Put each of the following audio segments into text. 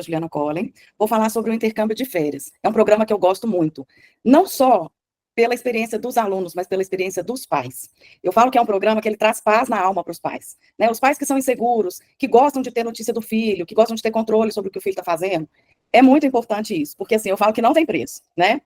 Juliana Collen, vou falar sobre o intercâmbio de férias. É um programa que eu gosto muito, não só pela experiência dos alunos, mas pela experiência dos pais. Eu falo que é um programa que ele traz paz na alma para os pais, né? Os pais que são inseguros, que gostam de ter notícia do filho, que gostam de ter controle sobre o que o filho está fazendo. É muito importante isso, porque assim, eu falo que não tem preço, né?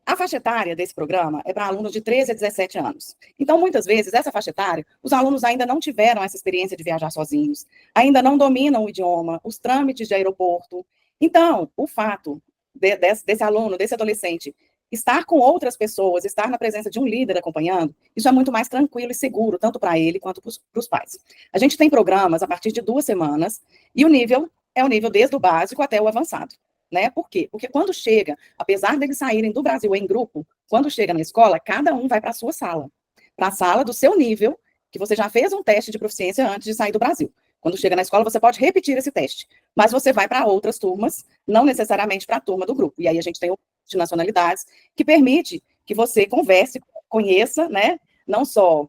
A faixa etária desse programa é para alunos de 13 a 17 anos. Então, muitas vezes, essa faixa etária, os alunos ainda não tiveram essa experiência de viajar sozinhos, ainda não dominam o idioma, os trâmites de aeroporto. Então, o fato desse aluno, desse adolescente, estar com outras pessoas, estar na presença de um líder acompanhando, isso é muito mais tranquilo e seguro, tanto para ele quanto para os pais. A gente tem programas a partir de 2 semanas, e o nível é o nível desde o básico até o avançado. Né? Por quê? Porque quando chega, apesar deles saírem do Brasil em grupo, quando chega na escola, cada um vai para a sua sala, para a sala do seu nível, que você já fez um teste de proficiência antes de sair do Brasil. Quando chega na escola, você pode repetir esse teste, mas você vai para outras turmas, não necessariamente para a turma do grupo. E aí a gente tem o de nacionalidades, que permite que você converse, conheça, né, não só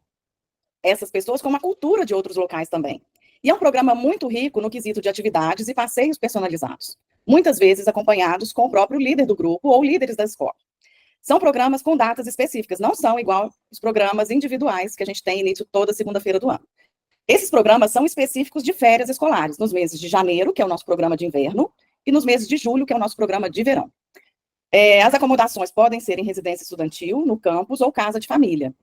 essas pessoas, como a cultura de outros locais também. E é um programa muito rico no quesito de atividades e passeios personalizados, muitas vezes acompanhados com o próprio líder do grupo ou líderes da escola. São programas com datas específicas, não são igual os programas individuais que a gente tem início toda segunda-feira do ano. Esses programas são específicos de férias escolares, nos meses de janeiro, que é o nosso programa de inverno, e nos meses de julho, que é o nosso programa de verão. As acomodações podem ser em residência estudantil, no campus ou casa de família.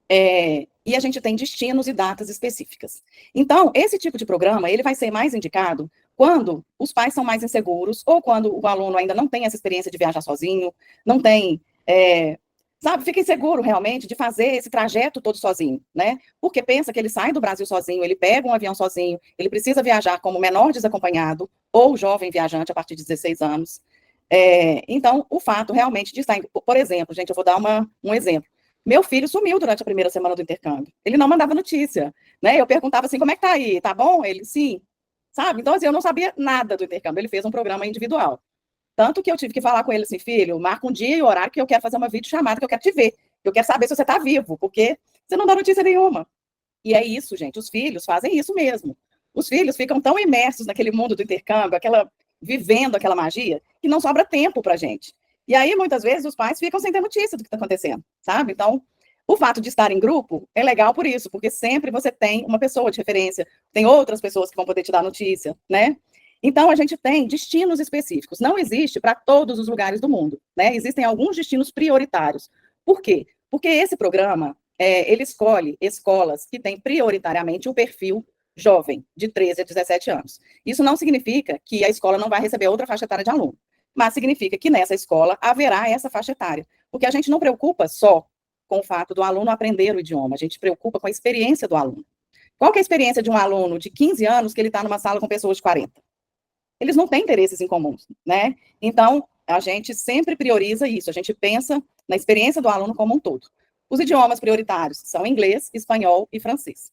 E a gente tem destinos e datas específicas. Então, esse tipo de programa, ele vai ser mais indicado quando os pais são mais inseguros, ou quando o aluno ainda não tem essa experiência de viajar sozinho, não tem, fica inseguro realmente de fazer esse trajeto todo sozinho, né? Porque pensa que ele sai do Brasil sozinho, ele pega um avião sozinho, ele precisa viajar como menor desacompanhado, ou jovem viajante a partir de 16 anos. Então, o fato realmente de estar, por exemplo, gente, eu vou dar um exemplo. Meu filho sumiu durante a primeira semana do intercâmbio. Ele não mandava notícia, né? Eu perguntava assim, como é que tá aí? Tá bom? Ele, sim. Sabe? Então, assim, eu não sabia nada do intercâmbio. Ele fez um programa individual. Tanto que eu tive que falar com ele assim, filho, marca um dia e horário que eu quero fazer uma videochamada, que eu quero te ver. Eu quero saber se você tá vivo, porque você não dá notícia nenhuma. E é isso, gente. Os filhos fazem isso mesmo. Os filhos ficam tão imersos naquele mundo do intercâmbio, vivendo aquela magia, que não sobra tempo pra gente. E aí, muitas vezes, os pais ficam sem ter notícia do que está acontecendo, sabe? Então, o fato de estar em grupo é legal por isso, porque sempre você tem uma pessoa de referência, tem outras pessoas que vão poder te dar notícia, né? Então, a gente tem destinos específicos. Não existe para todos os lugares do mundo, né? Existem alguns destinos prioritários. Por quê? Porque esse programa, ele escolhe escolas que têm prioritariamente o perfil jovem, de 13 a 17 anos. Isso não significa que a escola não vai receber outra faixa etária de aluno, mas significa que nessa escola haverá essa faixa etária, porque a gente não preocupa só com o fato do aluno aprender o idioma, a gente preocupa com a experiência do aluno. Qual que é a experiência de um aluno de 15 anos que ele está numa sala com pessoas de 40? Eles não têm interesses em comuns, né? Então, a gente sempre prioriza isso, a gente pensa na experiência do aluno como um todo. Os idiomas prioritários são inglês, espanhol e francês.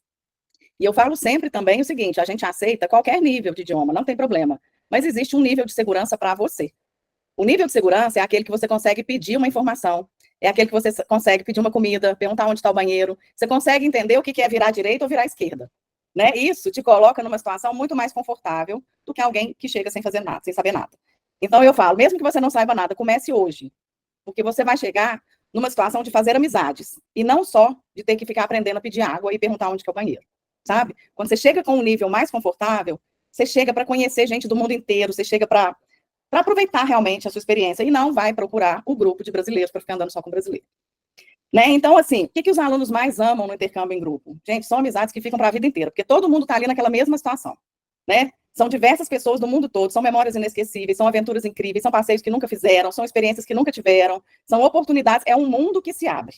E eu falo sempre também o seguinte, a gente aceita qualquer nível de idioma, não tem problema, mas existe um nível de segurança para você. O nível de segurança é aquele que você consegue pedir uma informação, é aquele que você consegue pedir uma comida, perguntar onde está o banheiro, você consegue entender o que é virar à direita ou virar à esquerda. Né? Isso te coloca numa situação muito mais confortável do que alguém que chega sem fazer nada, sem saber nada. Então eu falo, mesmo que você não saiba nada, comece hoje, porque você vai chegar numa situação de fazer amizades, e não só de ter que ficar aprendendo a pedir água e perguntar onde que é o banheiro, sabe? Quando você chega com um nível mais confortável, você chega para conhecer gente do mundo inteiro, você chega para aproveitar realmente a sua experiência, e não vai procurar o grupo de brasileiros para ficar andando só com brasileiro. Né? Então, assim, o que os alunos mais amam no intercâmbio em grupo? Gente, são amizades que ficam para a vida inteira, porque todo mundo está ali naquela mesma situação, né? São diversas pessoas do mundo todo, são memórias inesquecíveis, são aventuras incríveis, são passeios que nunca fizeram, são experiências que nunca tiveram, são oportunidades, é um mundo que se abre.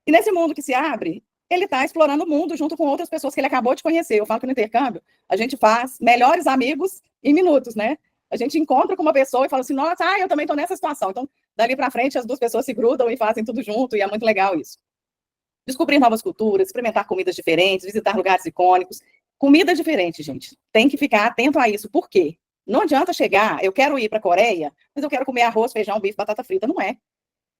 E nesse mundo que se abre, ele está explorando o mundo junto com outras pessoas que ele acabou de conhecer. Eu falo que no intercâmbio, a gente faz melhores amigos em minutos, né? A gente encontra com uma pessoa e fala assim, nossa, eu também estou nessa situação. Então, dali para frente, as duas pessoas se grudam e fazem tudo junto, e é muito legal isso. Descobrir novas culturas, experimentar comidas diferentes, visitar lugares icônicos. Comida diferente, gente. Tem que ficar atento a isso. Por quê? Não adianta chegar, eu quero ir para a Coreia, mas eu quero comer arroz, feijão, bife, batata frita. Não é.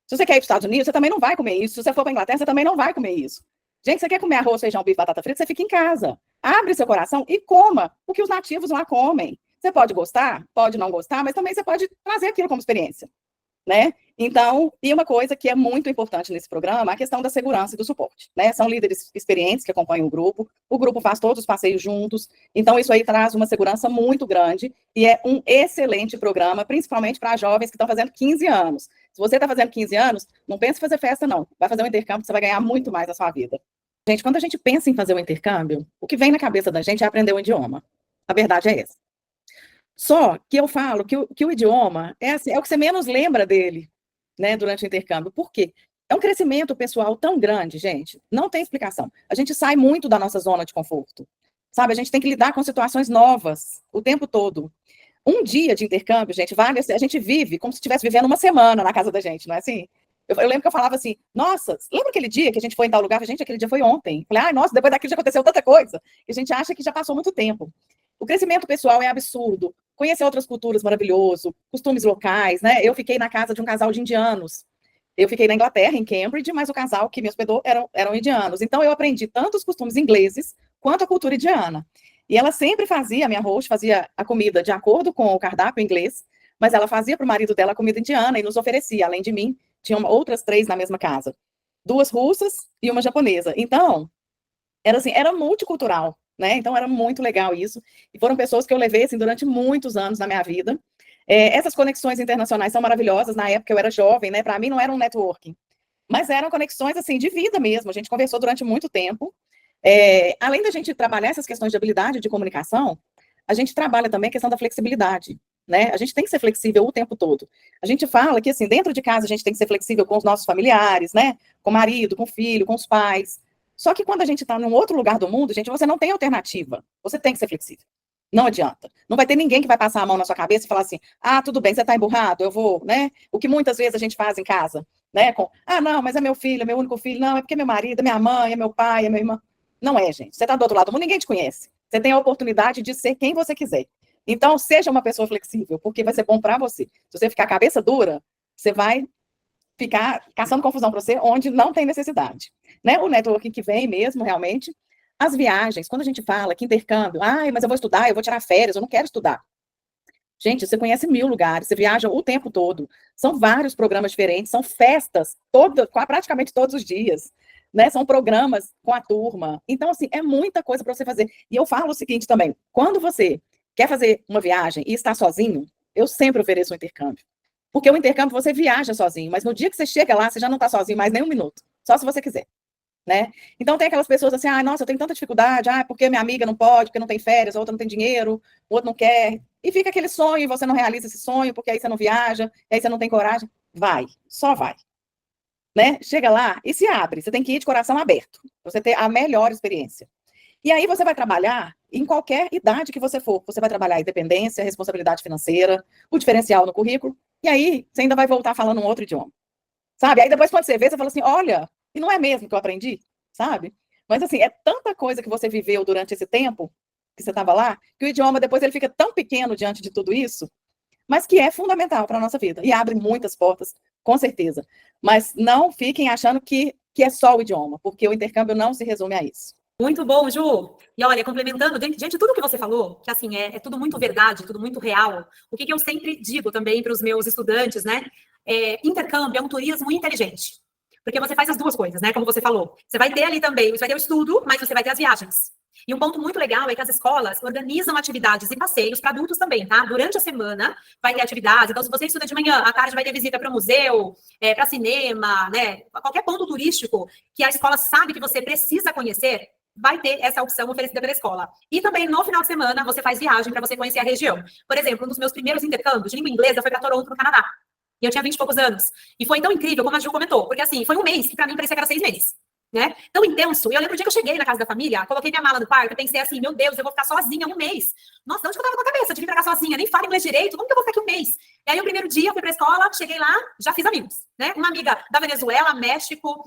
Se você quer ir para os Estados Unidos, você também não vai comer isso. Se você for para a Inglaterra, você também não vai comer isso. Gente, você quer comer arroz, feijão, bife, batata frita, você fica em casa. Abre seu coração e coma o que os nativos lá comem. Você pode gostar, pode não gostar, mas também você pode trazer aquilo como experiência, né? Então, e uma coisa que é muito importante nesse programa, a questão da segurança e do suporte, né? São líderes experientes que acompanham o grupo faz todos os passeios juntos, então isso aí traz uma segurança muito grande, e é um excelente programa, principalmente para jovens que estão fazendo 15 anos. Se você está fazendo 15 anos, não pense em fazer festa, não. Vai fazer um intercâmbio, você vai ganhar muito mais na sua vida. Gente, quando a gente pensa em fazer um intercâmbio, o que vem na cabeça da gente é aprender um idioma. A verdade é essa. Só que eu falo que o idioma é, assim, é o que você menos lembra dele, né, durante o intercâmbio. Por quê? É um crescimento pessoal tão grande, gente, não tem explicação. A gente sai muito da nossa zona de conforto, sabe? A gente tem que lidar com situações novas o tempo todo. Um dia de intercâmbio, gente, vale, a gente vive como se estivesse vivendo uma semana na casa da gente, não é assim? Eu lembro que eu falava assim, nossa, lembra aquele dia que a gente foi em tal lugar? Gente, aquele dia foi ontem. Falei, ai, nossa, depois daquilo já aconteceu tanta coisa. E a gente acha que já passou muito tempo. O crescimento pessoal é absurdo. Conhecer outras culturas, maravilhoso. Costumes locais, né? Eu fiquei na casa de um casal de indianos. Eu fiquei na Inglaterra, em Cambridge, mas o casal que me hospedou eram indianos. Então, eu aprendi tanto os costumes ingleses quanto a cultura indiana. E ela sempre fazia, a minha host fazia a comida de acordo com o cardápio inglês, mas ela fazia para o marido dela a comida indiana e nos oferecia, além de mim, tinham outras 3 na mesma casa. 2 russas e uma japonesa. Então, era assim, era multicultural, né? Então, era muito legal isso. E foram pessoas que eu levei, assim, durante muitos anos na minha vida. Essas conexões internacionais são maravilhosas. Na época, eu era jovem, né? Para mim, não era um networking. Mas eram conexões, assim, de vida mesmo. A gente conversou durante muito tempo. Além da gente trabalhar essas questões de habilidade de comunicação, a gente trabalha também a questão da flexibilidade, né? A gente tem que ser flexível o tempo todo. A gente fala que, assim, dentro de casa a gente tem que ser flexível com os nossos familiares, né? Com o marido, com o filho, com os pais. Só que quando a gente está num outro lugar do mundo, gente, você não tem alternativa. Você tem que ser flexível. Não adianta. Não vai ter ninguém que vai passar a mão na sua cabeça e falar assim, ah, tudo bem, você está emburrado, eu vou, né? O que muitas vezes a gente faz em casa, né? Não, mas é meu filho, é meu único filho. Não, é porque é meu marido, é minha mãe, é meu pai, é minha irmã. Não é, gente. Você está do outro lado do mundo, ninguém te conhece. Você tem a oportunidade de ser quem você quiser. Então, seja uma pessoa flexível, porque vai ser bom para você. Se você ficar cabeça dura, você vai ficar caçando confusão para você onde não tem necessidade. Né? O networking que vem mesmo, realmente. As viagens, quando a gente fala que intercâmbio, ai, mas eu vou estudar, eu vou tirar férias, eu não quero estudar. Gente, você conhece 1000 lugares, você viaja o tempo todo. São vários programas diferentes, são festas praticamente todos os dias. Né? São programas com a turma. Então, assim, é muita coisa para você fazer. E eu falo o seguinte também: quando você quer fazer uma viagem e está sozinho, eu sempre ofereço um intercâmbio. Porque o intercâmbio você viaja sozinho, mas no dia que você chega lá, você já não está sozinho mais nem um minuto. Só se você quiser. Né? Então tem aquelas pessoas assim, ah, nossa, eu tenho tanta dificuldade, porque minha amiga não pode, porque não tem férias, a outra não tem dinheiro, o outro não quer, e fica aquele sonho e você não realiza esse sonho, porque aí você não viaja, e aí você não tem coragem. Vai, só vai. Né? Chega lá e se abre, você tem que ir de coração aberto, pra você ter a melhor experiência. E aí você vai trabalhar em qualquer idade que você for, você vai trabalhar a independência, responsabilidade financeira, o diferencial no currículo, e aí você ainda vai voltar falando um outro idioma. Sabe? Aí depois quando você vê, você fala assim, olha, e não é mesmo que eu aprendi, sabe? Mas assim, é tanta coisa que você viveu durante esse tempo que você estava lá, que o idioma depois ele fica tão pequeno diante de tudo isso, mas que é fundamental para a nossa vida e abre muitas portas, com certeza. Mas não fiquem achando que é só o idioma, porque o intercâmbio não se resume a isso. Muito bom, Ju. E olha, complementando, diante de tudo que você falou, que assim, é tudo muito verdade, tudo muito real, o que eu sempre digo também para os meus estudantes, né? Intercâmbio é um turismo inteligente. Porque você faz as duas coisas, né? Como você falou. Você vai ter ali também, você vai ter o estudo, mas você vai ter as viagens. E um ponto muito legal é que as escolas organizam atividades e passeios para adultos também, tá? Durante a semana vai ter atividades. Então, se você estuda de manhã, à tarde vai ter visita para museu, para cinema, né? Qualquer ponto turístico que a escola sabe que você precisa conhecer, vai ter essa opção oferecida pela escola. E também, no final de semana, você faz viagem para você conhecer a região. Por exemplo, um dos meus primeiros intercâmbios de língua inglesa foi para Toronto, no Canadá. E eu tinha 20 e poucos anos. E foi tão incrível, como a Ju comentou, porque assim, foi um mês que para mim parecia que era 6 meses. Né? Tão intenso. E eu lembro o dia que eu cheguei na casa da família, coloquei minha mala no quarto, pensei assim, meu Deus, eu vou ficar sozinha um mês. Nossa, onde que eu tava com a cabeça de vir pra cá sozinha? Nem falo inglês direito, como que eu vou ficar aqui um mês? E aí, o primeiro dia, eu fui pra escola, cheguei lá, já fiz amigos, né? Uma amiga da Venezuela, México,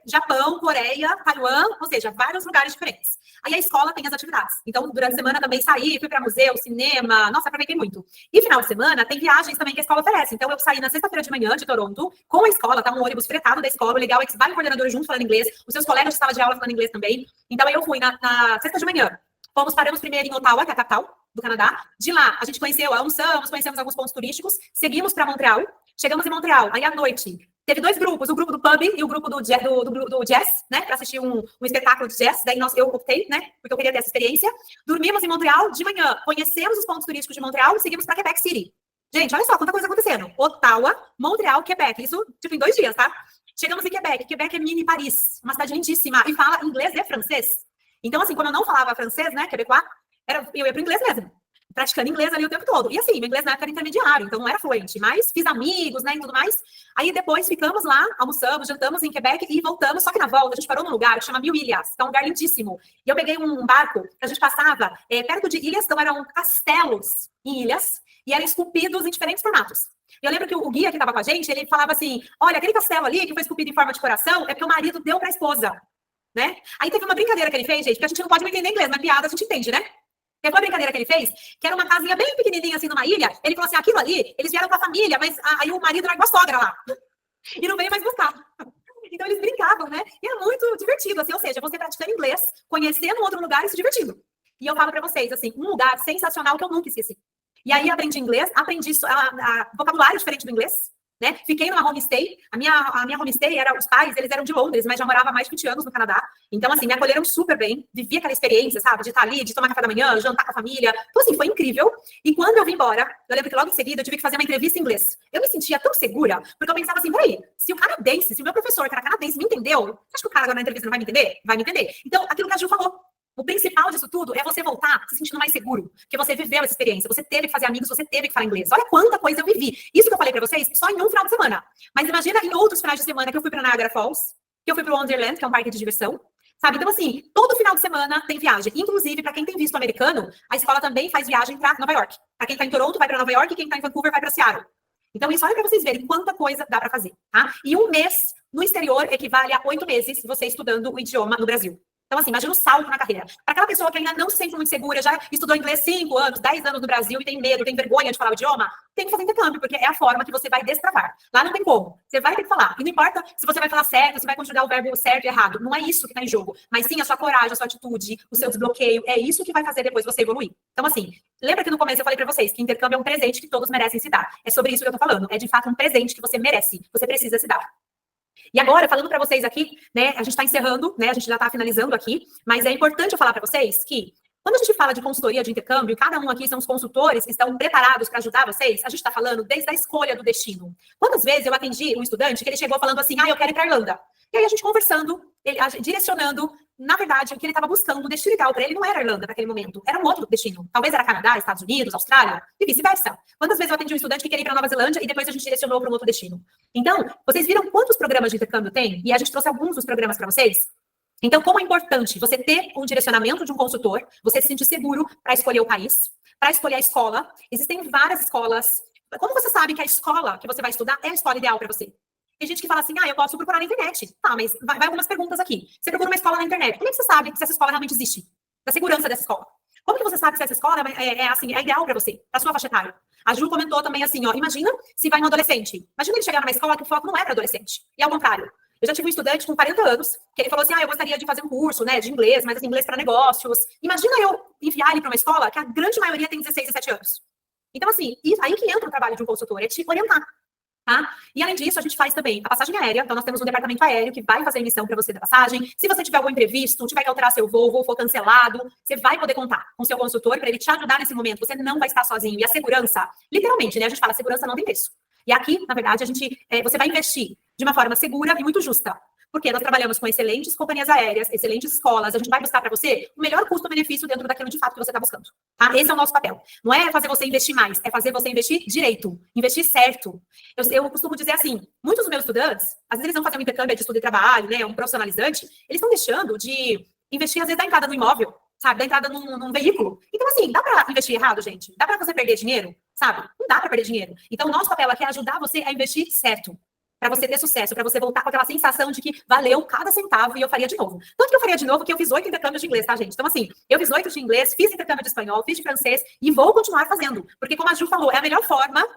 Japão, Coreia, Taiwan, ou seja, vários lugares diferentes. Aí a escola tem as atividades. Então, durante a semana também saí, fui para museu, cinema, nossa, aproveitei muito. E final de semana tem viagens também que a escola oferece. Então, eu saí na sexta-feira de manhã de Toronto com a escola, tá? Um ônibus fretado da escola. O legal é que vai o coordenador junto falando inglês, os seus colegas de sala de aula falando inglês também. Então, eu fui na sexta de manhã. Paramos primeiro em Ottawa, que é a capital. do Canadá. De lá, a gente almoçamos, conhecemos alguns pontos turísticos, seguimos para Montreal. Chegamos em Montreal, aí à noite, teve 2 grupos, o grupo do pub e o grupo do jazz, né, para assistir um espetáculo de jazz. Daí eu optei, né, porque eu queria ter essa experiência. Dormimos em Montreal, de manhã, conhecemos os pontos turísticos de Montreal e seguimos para Quebec City. Gente, olha só quanta coisa acontecendo. Ottawa, Montreal, Quebec, isso, tipo, em 2 dias, tá? Chegamos em Quebec. Quebec é mini Paris, uma cidade lindíssima, e fala inglês e francês. Então, assim, quando eu não falava francês, né, quebecois, eu ia para o inglês mesmo, praticando inglês ali o tempo todo. E assim, meu inglês na época era intermediário, então não era fluente, mas fiz amigos, né, e tudo mais. Aí depois ficamos lá, almoçamos, jantamos em Quebec e voltamos, só que na volta a gente parou num lugar que chama Mille Ilhas, que é um lugar lindíssimo. E eu peguei um barco que a gente passava perto de ilhas, então eram castelos em ilhas, e eram esculpidos em diferentes formatos. E eu lembro que o guia que estava com a gente, ele falava assim, olha, aquele castelo ali que foi esculpido em forma de coração é porque o marido deu para a esposa, né? Aí teve uma brincadeira que ele fez, gente, porque a gente não pode entender inglês, mas piada a gente entende, né? Teve uma brincadeira que ele fez, que era uma casinha bem pequenininha, assim, numa ilha. Ele falou assim, aquilo ali, eles vieram com a família, mas aí o marido largou a sogra lá. E não veio mais buscar. Então, eles brincavam, né? E é muito divertido, assim, ou seja, você praticando inglês, conhecendo um outro lugar e se divertindo. E eu falo pra vocês, assim, um lugar sensacional que eu nunca esqueci. E aí, aprendi inglês, aprendi vocabulário diferente do inglês, né? Fiquei numa homestay. A minha homestay os pais, eles eram de Londres, mas já morava há mais de 20 anos no Canadá. Então, assim, me acolheram super bem. Vivi aquela experiência, sabe? De estar ali, de tomar café da manhã, jantar com a família. Então, assim, foi incrível. E quando eu vim embora, eu lembro que logo em seguida eu tive que fazer uma entrevista em inglês. Eu me sentia tão segura, porque eu pensava assim, peraí, se o meu professor, que era canadense, me entendeu, você acha que o cara agora na entrevista não vai me entender? Vai me entender. Então, aquilo que a Gil falou. O principal disso tudo é você voltar se sentindo mais seguro, porque você viveu essa experiência, você teve que fazer amigos, você teve que falar inglês. Olha quanta coisa eu vivi. Isso que eu falei pra vocês, só em um final de semana. Mas imagina em outros finais de semana que eu fui pra Niagara Falls, que eu fui pro Wonderland, que é um parque de diversão, sabe? Então, assim, todo final de semana tem viagem. Inclusive, pra quem tem visto americano, a escola também faz viagem pra Nova York. Pra quem tá em Toronto, vai pra Nova York, e quem tá em Vancouver, vai pra Seattle. Então, isso olha pra vocês verem quanta coisa dá pra fazer, tá? E um mês no exterior equivale a 8 meses você estudando o idioma no Brasil. Então, assim, imagina um salto na carreira. Para aquela pessoa que ainda não se sente muito segura, já estudou inglês 5 anos, 10 anos no Brasil e tem medo, tem vergonha de falar o idioma, tem que fazer intercâmbio, porque é a forma que você vai destravar. Lá não tem como. Você vai ter que falar. E não importa se você vai falar certo, se vai conjugar o verbo certo e errado. Não é isso que está em jogo. Mas sim a sua coragem, a sua atitude, o seu desbloqueio. É isso que vai fazer depois você evoluir. Então, assim, lembra que no começo eu falei para vocês que intercâmbio é um presente que todos merecem se dar. É sobre isso que eu tô falando. É, de fato, um presente que você merece. Você precisa se dar. E agora, falando para vocês aqui, né, a gente está encerrando, né, a gente já está finalizando aqui, mas é importante eu falar para vocês que, quando a gente fala de consultoria de intercâmbio, cada um aqui são os consultores que estão preparados para ajudar vocês, a gente está falando desde a escolha do destino. Quantas vezes eu atendi um estudante que ele chegou falando assim, eu quero ir para a Irlanda. E aí a gente conversando, direcionando, na verdade, o que ele estava buscando, o destino ideal para ele não era a Irlanda naquele momento, era um outro destino. Talvez era Canadá, Estados Unidos, Austrália, e vice-versa. Quantas vezes eu atendi um estudante que queria ir para Nova Zelândia e depois a gente direcionou para um outro destino. Então, vocês viram quantos programas de intercâmbio tem? E a gente trouxe alguns dos programas para vocês. Então, como é importante você ter um direcionamento de um consultor, você se sentir seguro para escolher o país, para escolher a escola. Existem várias escolas. Como você sabe que a escola que você vai estudar é a escola ideal para você? Tem gente que fala assim, eu posso procurar na internet. Tá, mas vai algumas perguntas aqui. Você procura uma escola na internet. Como é que você sabe se essa escola realmente existe? Da segurança dessa escola. Como que você sabe se essa escola é ideal para você, para sua faixa etária? A Ju comentou também assim, imagina se vai um adolescente. Imagina ele chegar numa escola que o foco não é para adolescente. E ao contrário. Eu já tive um estudante com 40 anos, que ele falou assim, eu gostaria de fazer um curso, né, de inglês, mas assim, inglês para negócios. Imagina eu enviar ele para uma escola que a grande maioria tem 16, 17 anos. Então, assim, aí que entra o trabalho de um consultor, é te orientar. Tá? E além disso, a gente faz também a passagem aérea. Então, nós temos um departamento aéreo que vai fazer a emissão para você da passagem. Se você tiver algum imprevisto, tiver que alterar seu voo, o voo for cancelado, você vai poder contar com o seu consultor para ele te ajudar nesse momento. Você não vai estar sozinho. E a segurança, literalmente, né? A gente fala, segurança não tem preço. E aqui, na verdade, você vai investir de uma forma segura e muito justa. Porque nós trabalhamos com excelentes companhias aéreas, excelentes escolas. A gente vai buscar para você o melhor custo-benefício dentro daquilo de fato que você está buscando. Tá? Esse é o nosso papel. Não é fazer você investir mais, é fazer você investir direito, investir certo. Eu costumo dizer assim, muitos dos meus estudantes, às vezes eles vão fazer um intercâmbio de estudo e trabalho, né, um profissionalizante, eles estão deixando de investir, às vezes, da entrada no imóvel, sabe, da entrada num veículo. Então, assim, dá para investir errado, gente? Dá para você perder dinheiro, sabe? Não dá para perder dinheiro. Então, o nosso papel aqui é ajudar você a investir certo. Para você ter sucesso, para você voltar com aquela sensação de que valeu cada centavo e eu faria de novo. Tanto que eu faria de novo que eu fiz 8 intercâmbios de inglês, tá, gente? Então, assim, eu fiz 8 de inglês, fiz intercâmbio de espanhol, fiz de francês e vou continuar fazendo. Porque, como a Ju falou, é a melhor forma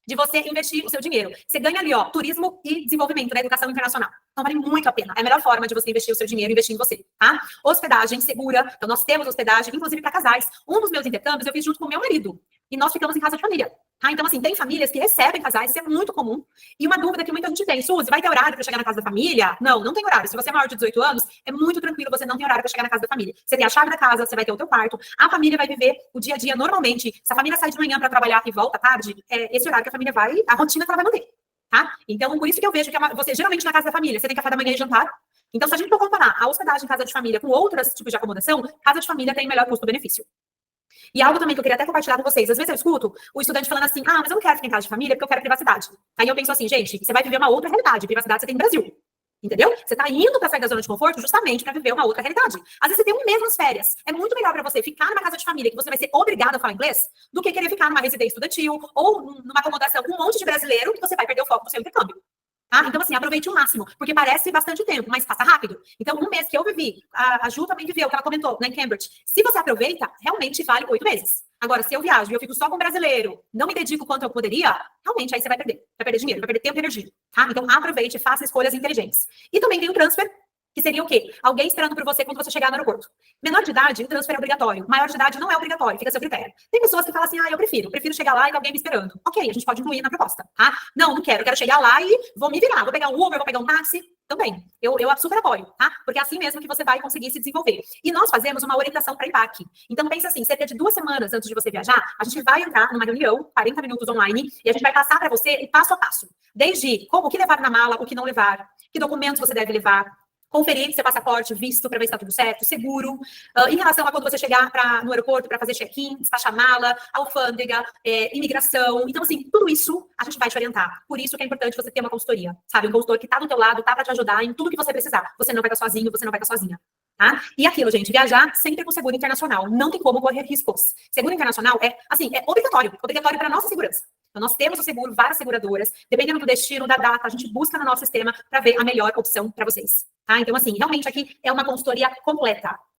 de você investir o seu dinheiro. Você ganha ali, ó, turismo e desenvolvimento da educação internacional. Então, vale muito a pena. É a melhor forma de você investir o seu dinheiro, investir em você, tá? Hospedagem segura. Então, nós temos hospedagem, inclusive para casais. Um dos meus intercâmbios eu fiz junto com o meu marido. E nós ficamos em casa de família. Tá? Então, assim, tem famílias que recebem casais, isso é muito comum. E uma dúvida que muita gente tem, Suzy, vai ter horário para chegar na casa da família? Não, não tem horário. Se você é maior de 18 anos, é muito tranquilo, você não tem horário para chegar na casa da família. Você tem a chave da casa, você vai ter o teu quarto, a família vai viver o dia a dia normalmente. Se a família sai de manhã para trabalhar e volta à tarde, é esse horário que a família vai, a rotina que ela vai manter. Tá? Então, por isso que eu vejo que você, geralmente, na casa da família, você tem café da manhã e jantar. Então, se a gente for comparar a hospedagem em casa de família com outros tipos de acomodação, casa de família tem melhor custo-benefício. E algo também que eu queria até compartilhar com vocês. Às vezes eu escuto o estudante falando assim, mas eu não quero ficar em casa de família porque eu quero privacidade. Aí eu penso assim, gente, você vai viver uma outra realidade. Privacidade você tem no Brasil. Entendeu? Você tá indo para sair da zona de conforto justamente para viver uma outra realidade. Às vezes você tem um mês nas férias. É muito melhor para você ficar numa casa de família que você vai ser obrigado a falar inglês do que querer ficar numa residência estudantil ou numa acomodação com um monte de brasileiro que você vai perder o foco do seu intercâmbio. Tá? Então, assim, aproveite o máximo, porque parece bastante tempo, mas passa rápido. Então, um mês que eu vivi, a Ju também viveu, que ela comentou, né, em Cambridge. Se você aproveita, realmente vale 8 meses. Agora, se eu viajo e eu fico só com brasileiro, não me dedico quanto eu poderia, realmente aí você vai perder dinheiro, vai perder tempo e energia. Tá? Então, aproveite e faça escolhas inteligentes. E também tem o transfer, que seria o quê? Alguém esperando por você quando você chegar no aeroporto. Menor de idade, o transfer é obrigatório. Maior de idade não é obrigatório, fica a seu critério. Tem pessoas que falam assim, eu prefiro chegar lá e alguém me esperando. Ok, a gente pode incluir na proposta, tá? Não quero chegar lá e vou me virar. Vou pegar um Uber, vou pegar um táxi. Também, eu super apoio, tá? Porque é assim mesmo que você vai conseguir se desenvolver. E nós fazemos uma orientação para embarque. Então, pensa assim, cerca de 2 semanas antes de você viajar, a gente vai entrar numa reunião, 40 minutos online, e a gente vai passar para você o passo a passo. Desde o que levar na mala, o que não levar, que documentos você deve levar, conferir seu passaporte, visto, para ver se está tudo certo, seguro, em relação a quando você chegar no aeroporto para fazer check-in, despachar mala, alfândega, imigração. Então, assim, tudo isso a gente vai te orientar. Por isso que é importante você ter uma consultoria, sabe? Um consultor que está do teu lado, tá para te ajudar em tudo que você precisar. Você não vai estar sozinho, você não vai estar sozinha. Tá? E aquilo, gente, viajar sempre com seguro internacional. Não tem como correr riscos. Seguro internacional é obrigatório para nossa segurança. Então, nós temos o seguro, várias seguradoras, dependendo do destino, da data, a gente busca no nosso sistema para ver a melhor opção para vocês. Tá? Então, assim, realmente aqui é uma consultoria completa.